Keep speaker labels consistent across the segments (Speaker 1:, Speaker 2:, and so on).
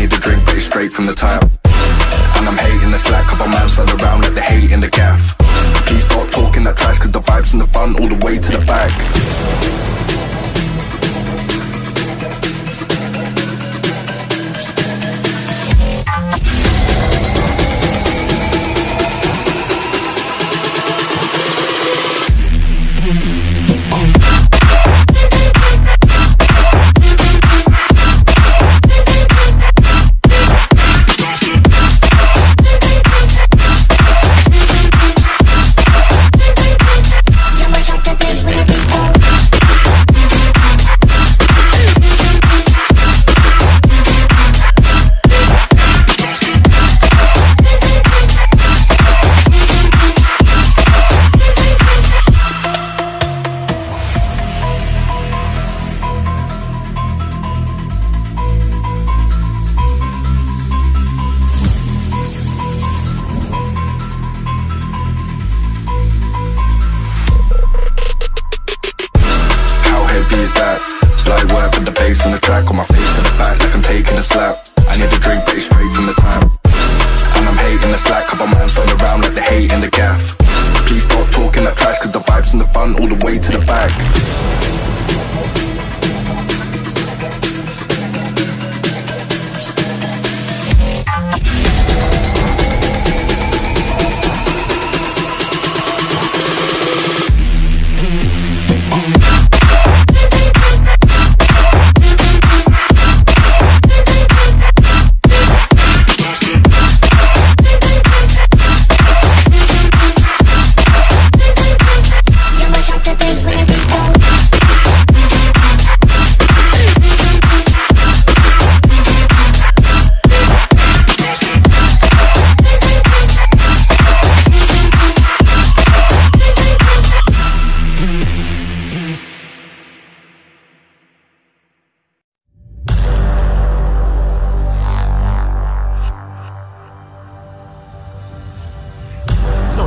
Speaker 1: need a drink, but it's straight from the tap. And I'm hating the slack, couple man slide around like the hate in the gaff. Please stop talking that trash, cause the vibes in the front all the way to the back.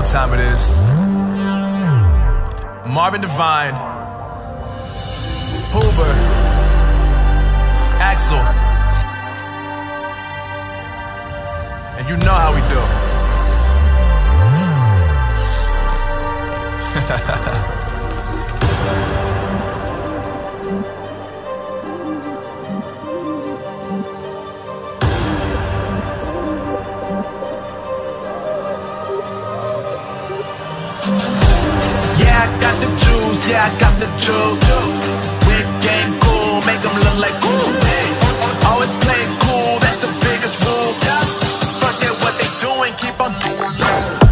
Speaker 2: Time it is. Marvin Devine, Hoover, Axel, and you know how we do.
Speaker 3: Yeah, I got the juice. Big game cool, make them look like cool. Always play it cool, that's the biggest rule. Forget what they doing, keep on doing that.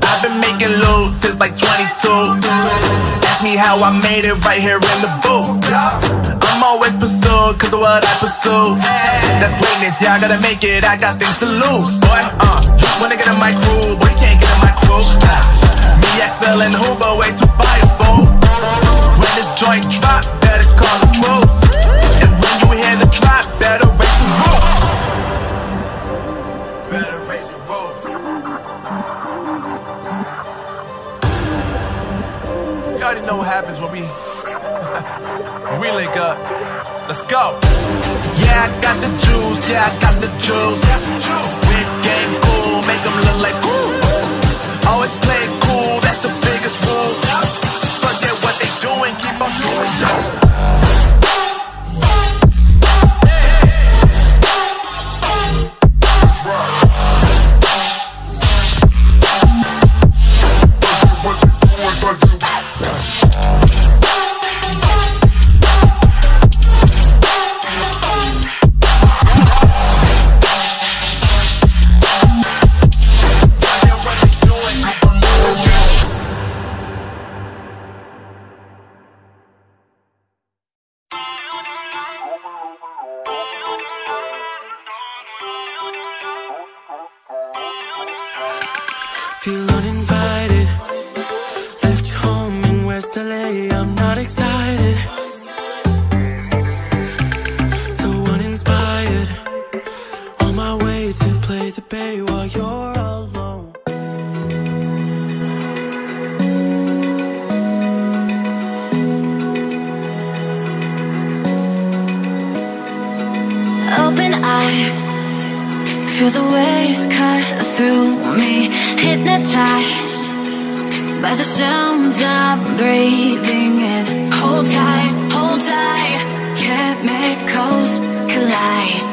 Speaker 3: I've been making loot since like 22. Ask me how I made it right here in the booth. I'm always pursued cause of what I pursue. That's greatness, yeah, I gotta make it, I got things to lose. Boy, wanna get in my crew, but you can't get in my crew. Me, XL and Hoover, way too fireable. When this joint drop, better call the troops. And when you hear the drop, better raise the roof. Better raise the roof.
Speaker 2: You already know what happens when we when we link up. Let's go.
Speaker 3: Yeah, I got the juice. Yeah, I got the juice. Big game cool, make them look like cool. Always play it cool, that's the biggest rule. Forget what they doing, keep on doing that.
Speaker 4: feel uninvited. Left home in West LA, I'm not excited. So uninspired, on my way to play the bay while you're alone.
Speaker 5: Open eye, feel the waves cut through me, hypnotized by the sounds I'm breathing in. Hold tight, chemicals collide.